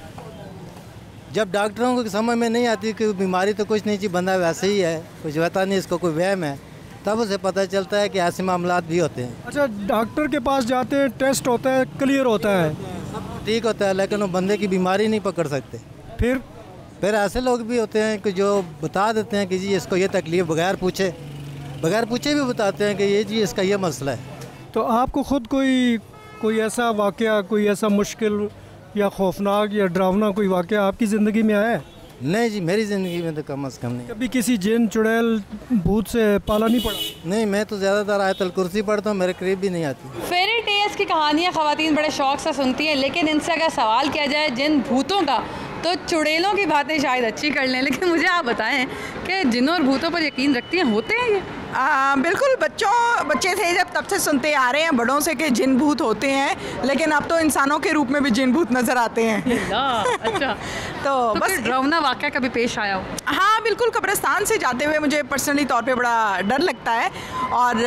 जब डॉक्टरों को समझ में नहीं आती कि बीमारी तो कुछ नहीं चाहिए, बंदा वैसे ही है, कुछ पता नहीं, इसको कोई वहम है, तब उसे पता चलता है कि ऐसे मामलात भी होते हैं। अच्छा, डॉक्टर के पास जाते हैं, टेस्ट होता है, क्लियर होता है, सब ठीक होता है, लेकिन वो बंदे की बीमारी नहीं पकड़ सकते। फिर ऐसे लोग भी होते हैं कि जो बता देते हैं कि जी इसको ये तकलीफ़ बगैर पूछे भी बताते हैं कि ये जी इसका ये मसला है। तो आपको ख़ुद कोई ऐसा वाक़या, कोई ऐसा मुश्किल या खौफनाक या डरावना कोई वाक़या आपकी ज़िंदगी में आया है? नहीं जी, मेरी ज़िंदगी में तो कम से कम नहीं। कभी किसी जिन चुड़ैल भूत से पाला नहीं पड़ा? नहीं, मैं तो ज़्यादातर आयतुल कुर्सी पढ़ता हूँ, मेरे करीब भी नहीं आती। फेरी टेल्स की कहानियाँ ख़वातीन बड़े शौक़ से सुनती हैं, लेकिन इनसे अगर सवाल किया जाए जिन भूतों का, तो चुड़ैलों की बातें शायद अच्छी कर लें। लेकिन मुझे आप बताएं कि जिनों और भूतों पर यकीन रखती हैं, होते हैं ये? बिल्कुल, बच्चे थे जब तब से सुनते आ रहे हैं बड़ों से कि जिन भूत होते हैं, लेकिन अब तो इंसानों के रूप में भी जिन भूत नज़र आते हैं। अच्छा, तो बस डरावना वाक़या कभी पेश आया हो? हाँ बिल्कुल, कब्रिस्तान से जाते हुए मुझे पर्सनली तौर पे बड़ा डर लगता है, और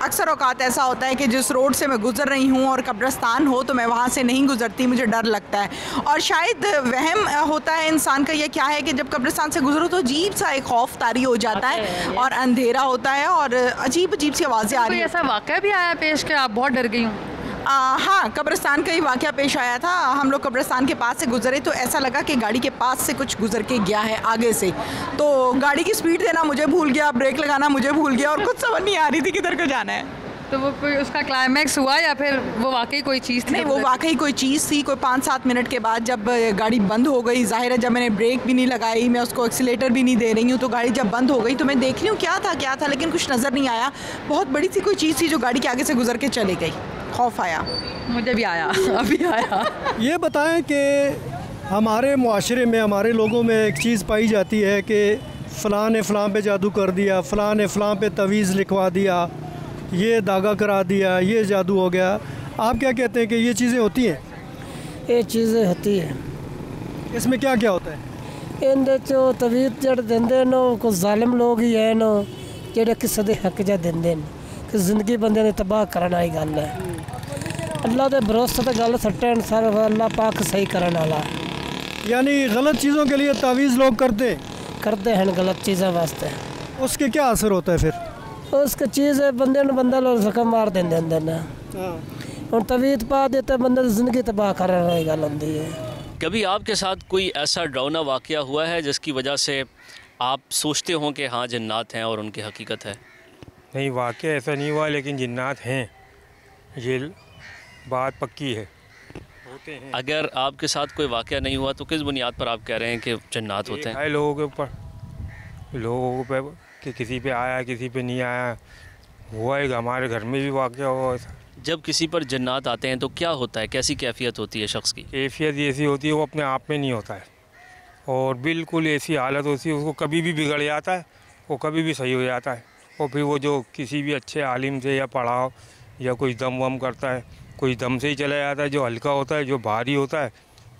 अक्सर औकात ऐसा होता है कि जिस रोड से मैं गुज़र रही हूँ और कब्रिस्तान हो तो मैं वहाँ से नहीं गुज़रती, मुझे डर लगता है। और शायद वहम होता है इंसान का, ये क्या है कि जब कब्रिस्तान से गुजरो तो अजीब सा एक खौफ तारी हो जाता है और अंधेरा होता है और अजीब सी आवाज़ें आ रही हैं। ऐसा वाक़या भी आया पेश कि आप बहुत डर गई हूँ? हाँ, कब्रिस्तान का ही वाक़या पेश आया था। हम लोग कब्रिस्तान के पास से गुजरे तो ऐसा लगा कि गाड़ी के पास से कुछ गुजर के गया है आगे से, तो गाड़ी की स्पीड देना मुझे भूल गया, ब्रेक लगाना मुझे भूल गया, और कुछ समझ नहीं आ रही थी किधर को जाना है। तो वो कोई उसका क्लाइमैक्स हुआ या फिर वो वाकई कोई चीज़ थी? नहीं, वो वाकई कोई चीज़ थी। कोई 5-7 मिनट के बाद जब गाड़ी बंद हो गई, जाहिर है जब मैंने ब्रेक भी नहीं लगाई, मैं उसको एक्सीलेटर भी नहीं दे रही हूँ, तो गाड़ी जब बंद हो गई तो मैं देख रही हूँ क्या था, लेकिन कुछ नज़र नहीं आया। बहुत बड़ी सी कोई चीज़ थी जो गाड़ी के आगे से गुजर के चली गई। खौफ आया, मुझे भी आया, अभी आया। ये बताएं कि हमारे मुआशरे में, हमारे लोगों में एक चीज़ पाई जाती है कि फ़लाँ ने फ़लाँ पे जादू कर दिया, फ़लाँ ने फ़लाँ पे तवीज़ लिखवा दिया, ये धागा करा दिया, ये जादू हो गया। आप क्या कहते हैं कि ये चीज़ें होती हैं? ये चीज़ें होती हैं। इसमें क्या क्या होता है? इनदे चो तवीज़ जड़ देंदे नो कुछ जालिम लोग ही है नो जेड़े किसी दे हक जा देंदे न कि जिंदगी बंदे ने तबाह करना ही गल है। अल्लाह दे भरोसे ते गल सट्टन सर अल्लाह पाक सही करने वाला। यानी गलत चीज़ों के लिए तावीज़ लोग करते हैं गलत चीज़ों वास्ते। उसके क्या असर होता है फिर? उसकी चीज़ बंदे ने बंदा लोग जख्म मार देंदे अंदर ना, और तवीज़ पा देते बंदे की ज़िंदगी तबाह करने वाली गल होती है। कभी आपके साथ कोई ऐसा डरावना वाक़या हुआ है जिसकी वजह से आप सोचते हो कि हाँ जिन्नात हैं और उनकी हकीकत है? नहीं, वाक़या ऐसा नहीं हुआ, लेकिन जिन्नात हैं, ये बात पक्की है, होते हैं। अगर आपके साथ कोई वाक़या नहीं हुआ तो किस बुनियाद पर आप कह रहे हैं कि जिन्नात होते हैं? लोगों के ऊपर, लोगों पे कि किसी पे आया किसी पे नहीं आया, हुआ है। हमारे घर में भी वाक़या हुआ ऐसा। जब किसी पर जिन्नात आते हैं तो क्या होता है, कैसी कैफियत होती है शख्स की? कैफियत ऐसी होती है वो अपने आप में नहीं होता है, और बिल्कुल ऐसी हालत होती है उसको कभी भी बिगड़ जाता है, वो कभी भी सही हो जाता है। और फिर वो जो किसी भी अच्छे आलिम से या पढ़ाओ या कोई दम वम करता है, कोई दम से ही चला जाता है, जो हल्का होता है जो भारी होता है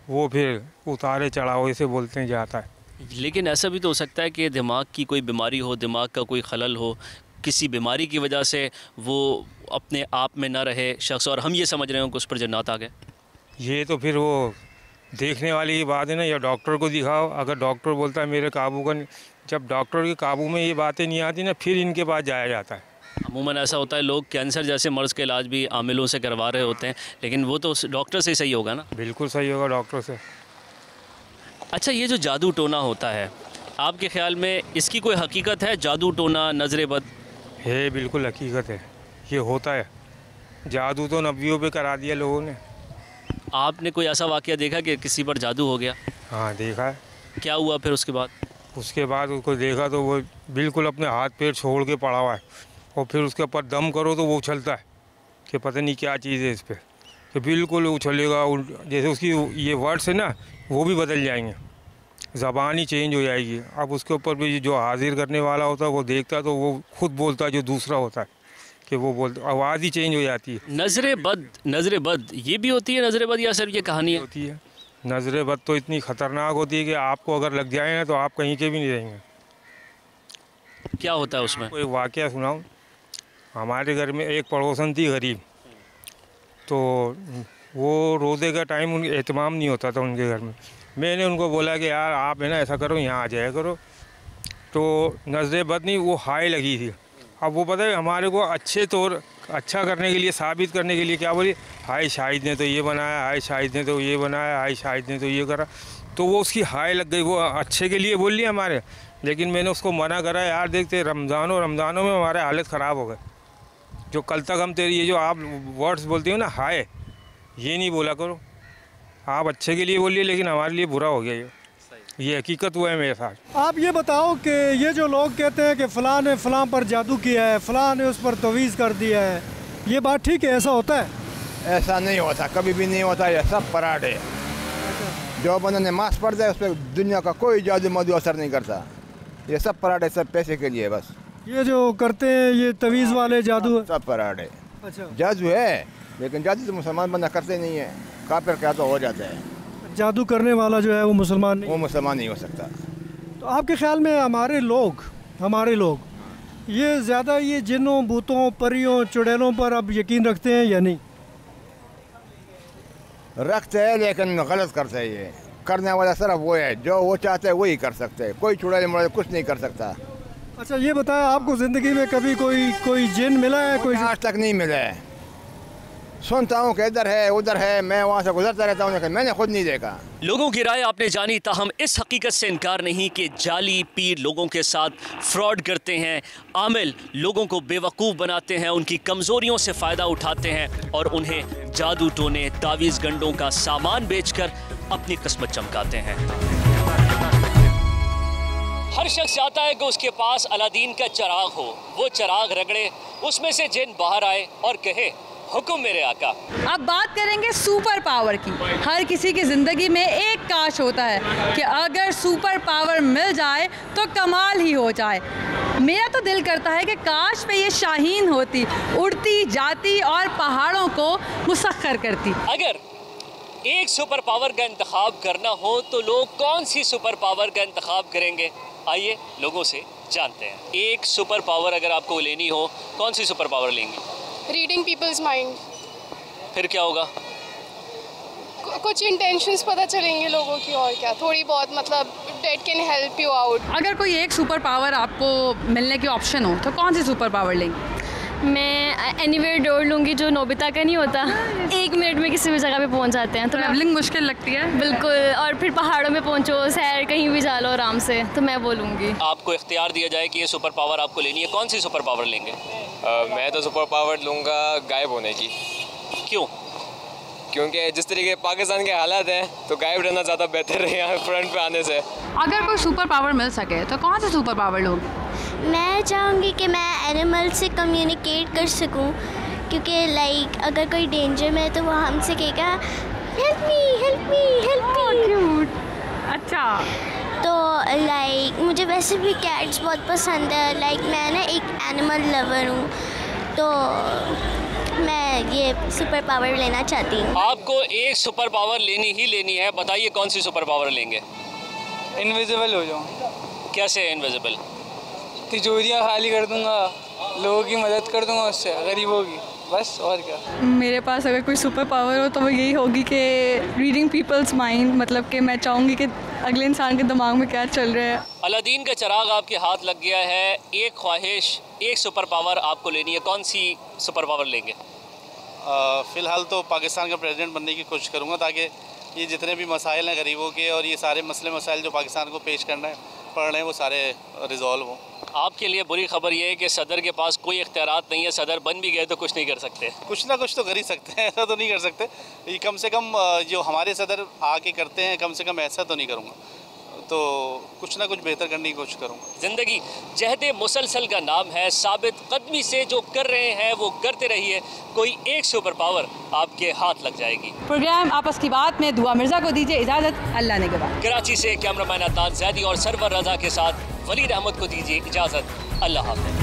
वो फिर उतारे चढ़ाओ ऐसे बोलते हैं जाता है। लेकिन ऐसा भी तो हो सकता है कि दिमाग की कोई बीमारी हो, दिमाग का कोई खलल हो, किसी बीमारी की वजह से वो अपने आप में ना रहे शख्स, और हम ये समझ रहे हो कि उस पर जन्नात आ गए। ये तो फिर वो देखने वाली की बात है ना, या डॉक्टर को दिखाओ। अगर डॉक्टर बोलता है मेरे काबू का, जब डॉक्टर के काबू में ये बातें नहीं आती ना, फिर इनके पास जाया जाता है। अमूमन ऐसा होता है, लोग कैंसर जैसे मर्ज़ के इलाज भी आमिलों से करवा रहे होते हैं, लेकिन वो तो डॉक्टर से सही होगा ना? बिल्कुल सही होगा डॉक्टर से। अच्छा, ये जो जादू टोना होता है, आपके ख़्याल में इसकी कोई हकीकत है? जादू टोना, नज़र बद है? बिल्कुल हकीकत है, ये होता है। जादू तो नबियों पे करा दिया लोगों ने। आपने कोई ऐसा वाक़या देखा कि किसी पर जादू हो गया? हाँ, देखा है। क्या हुआ फिर उसके बाद? उसके बाद उसको देखा तो वो बिल्कुल अपने हाथ पैर छोड़ के पड़ा हुआ है, और फिर उसके ऊपर दम करो तो वो उछलता है कि पता नहीं क्या चीज़ है इस पर, कि बिल्कुल उछलेगा। जैसे उसकी ये वर्ड्स है ना वो भी बदल जाएंगे, ज़बान ही चेंज हो जाएगी। अब उसके ऊपर भी जो हाजिर करने वाला होता है वो देखता है तो वो खुद बोलता है, जो दूसरा होता है कि वो बोलता, आवाज़ ही चेंज हो जाती है। नज़र बद ये भी होती है? नज़र बद या सिर्फ ये कहानी होती है? नज़र बद तो इतनी ख़तरनाक होती है कि आपको अगर लग जाए ना तो आप कहीं के भी नहीं रहेंगे। क्या होता है उसमें? कोई वाक़या सुनाऊँ। हमारे घर में एक पड़ोसन थी गरीब, तो वो रोज़े का टाइम उनके एहतमाम नहीं होता था उनके घर में। मैंने उनको बोला कि यार आप है ना ऐसा करो, यहाँ आ जाया करो। तो नज़र बद नहीं, वो हाय लगी थी अब वो पता है हमारे को अच्छा करने के लिए, साबित करने के लिए क्या बोली, हाय शाहिद ने तो ये बनाया, हाय शाहिद ने तो ये बनाया, हाय शाहिद ने तो ये करा। तो वो उसकी हाय लग गई, वो अच्छे के लिए बोल लिया हमारे। लेकिन मैंने उसको मना करा, यार देखते रमज़ानों में हमारे हालत ख़राब हो गए। जो कल तक हम तेरी ये जो आप वर्ड्स बोलते हो ना, हाय, ये नहीं बोला करो। आप अच्छे के लिए बोलिए, लेकिन हमारे लिए बुरा हो गया ये हकीकत हुआ है मेरे साथ। आप ये बताओ कि ये जो लोग कहते हैं कि फ़लाँ ने फ़लाँ पर जादू किया है, फ़लाँ ने उस पर तवीज़ कर दिया है, ये बात ठीक है? ऐसा होता है? ऐसा नहीं होता, कभी भी नहीं होता। ये सब फराड है। जो बंदा नमाज पढ़ जाए उस पर दुनिया का कोई जादू मदू असर नहीं करता। ये सब फराड है, सब पैसे के लिए बस। ये जो करते हैं ये तवीज़ वाले जादू सब फराड है। अच्छा, जादू है, लेकिन जादू तो मुसलमान बंदा करते नहीं है, काफिर क्या तो हो जाता है। जादू करने वाला जो है वो मुसलमान नहीं हो सकता। तो आपके ख्याल में हमारे लोग ये ज़्यादा ये जिन्नों, भूतों, परियों, चुड़ैलों पर अब यकीन रखते हैं या नहीं? रखते हैं, लेकिन गलत करते हैं। ये करने वाला सिर्फ वो है, जो वो चाहते हैं वही कर सकते हैं। कोई चुड़ैल मुड़ैल कुछ नहीं कर सकता। अच्छा, ये बताया आपको ज़िंदगी में कभी कोई जिन मिला है? कोई आज तक नहीं मिला है। सुनता हूँ कि इधर है उधर है, मैं वहाँ से गुजरता रहता हूँ, लेकिन मैंने खुद नहीं देखा। लोगों की राय आपने जानी, ताहम इस हकीकत से इनकार नहीं कि जाली पीर लोगों के साथ फ्रॉड करते हैं, आमिल लोगों को बेवकूफ़ बनाते हैं, उनकी कमज़ोरियों से फ़ायदा उठाते हैं और उन्हें जादू टोने, तावीज़ गंडों का सामान बेचकर अपनी किस्मत चमकाते हैं। हर शख्स चाहता है कि उसके पास अलादीन का चिराग हो, वो चिराग रगड़े, उसमें से जिन बाहर आए और कहे, हुक्म मेरे आका। अब बात करेंगे सुपर पावर की। हर किसी की ज़िंदगी में एक काश होता है कि अगर सुपर पावर मिल जाए तो कमाल ही हो जाए। मेरा तो दिल करता है कि काश पे ये शाहीन होती, उड़ती जाती और पहाड़ों को मुसख्खर करती। अगर एक सुपर पावर का इंतखाब करना हो तो लोग कौन सी सुपर पावर का इंतखाब करेंगे? आइए लोगों से जानते हैं। एक सुपर पावर अगर आपको लेनी हो, कौन सी सुपर पावर लेंगे? Reading people's mind. फिर क्या होगा? कुछ इंटेंशंस पता चलेंगे लोगों की, और क्या, थोड़ी बहुत, मतलब date can help you out. अगर कोई एक सुपर पावर आपको मिलने की ऑप्शन हो तो कौन सी सुपर पावर लेंगे? मैं एनीवेयर डोर लूँगी, जो नोबिता का नहीं होता, 1 मिनट में किसी भी जगह पे पहुंच जाते हैं। तो ट्रैवलिंग मुश्किल लगती है। बिल्कुल, और फिर पहाड़ों में पहुंचो, सैर कहीं भी जा लो आराम से, तो मैं वो लूँगी। आपको इख्तियार दिया जाए कि ये सुपर पावर आपको लेनी है, कौन सी सुपर पावर लेंगे? मैं तो सुपर पावर लूँगा गायब होने की। क्यों? क्योंकि जिस तरीके पाकिस्तान के हालात हैं तो गायब रहना ज़्यादा बेहतर है यहाँ फ्रंट पे आने से। अगर कोई सुपर पावर मिल सके तो कौन सी सुपर पावर लोगे? मैं चाहूँगी कि मैं एनिमल से कम्युनिकेट कर सकूँ, क्योंकि लाइक अगर कोई डेंजर में है तो वो हमसे कहेगा help me help me help me. Cute. अच्छा, तो लाइक मुझे वैसे भी कैट्स बहुत पसंद है। लाइक मैं ना एक एनिमल लवर हूँ, तो मैं ये सुपर पावर लेना चाहती हूँ। आपको एक सुपर पावर लेनी ही लेनी है, बताइए कौन सी सुपर पावर लेंगे? इनविजिबल हो जाऊँ। कैसे इनविजिबल? तिजोरियाँ खाली कर दूँगा, लोगों की मदद कर दूँगा, उससे गरीबों की, बस। और क्या। मेरे पास अगर कोई सुपर पावर हो तो वो यही होगी कि रीडिंग पीपल्स माइंड, मतलब कि मैं चाहूँगी कि अगले इंसान के दिमाग में क्या चल रहा है। अलादीन का चिराग आपके हाथ लग गया है, एक ख्वाहिश, एक सुपर पावर आपको लेनी है, कौन सी सुपर पावर लेंगे? फ़िलहाल तो पाकिस्तान का प्रेसिडेंट बनने की कोशिश करूँगा, ताकि ये जितने भी मसाइल हैं गरीबों के और ये सारे मसले मसाइल जो पाकिस्तान को पेश करना है पड़ रहे हैं वो सारे रिजॉल्व हों। आपके लिए बुरी खबर ये है कि सदर के पास कोई इख्तियारात नहीं है, सदर बन भी गए तो कुछ नहीं कर सकते। कुछ ना कुछ तो कर ही सकते हैं, ऐसा तो नहीं कर सकते। ये कम से कम जो हमारे सदर आके करते हैं, कम से कम ऐसा तो नहीं करूँगा, तो कुछ ना कुछ बेहतर करने की कोशिश करूँगा। ज़िंदगी जहद मुसलसल का नाम है, साबित कदमी से जो कर रहे हैं वो करते रहिए, कोई एक सुपर पावर आपके हाथ लग जाएगी। प्रोग्राम आपस की बात में दुआ मिर्ज़ा को दीजिए इजाज़त, अल्लाह ने के बाद। कराची से कैमरामैन अतान ज़ैदी और सरवर रज़ा के साथ वलीद अहमद को दीजिए इजाज़त, अल्लाह हाफ़िज़।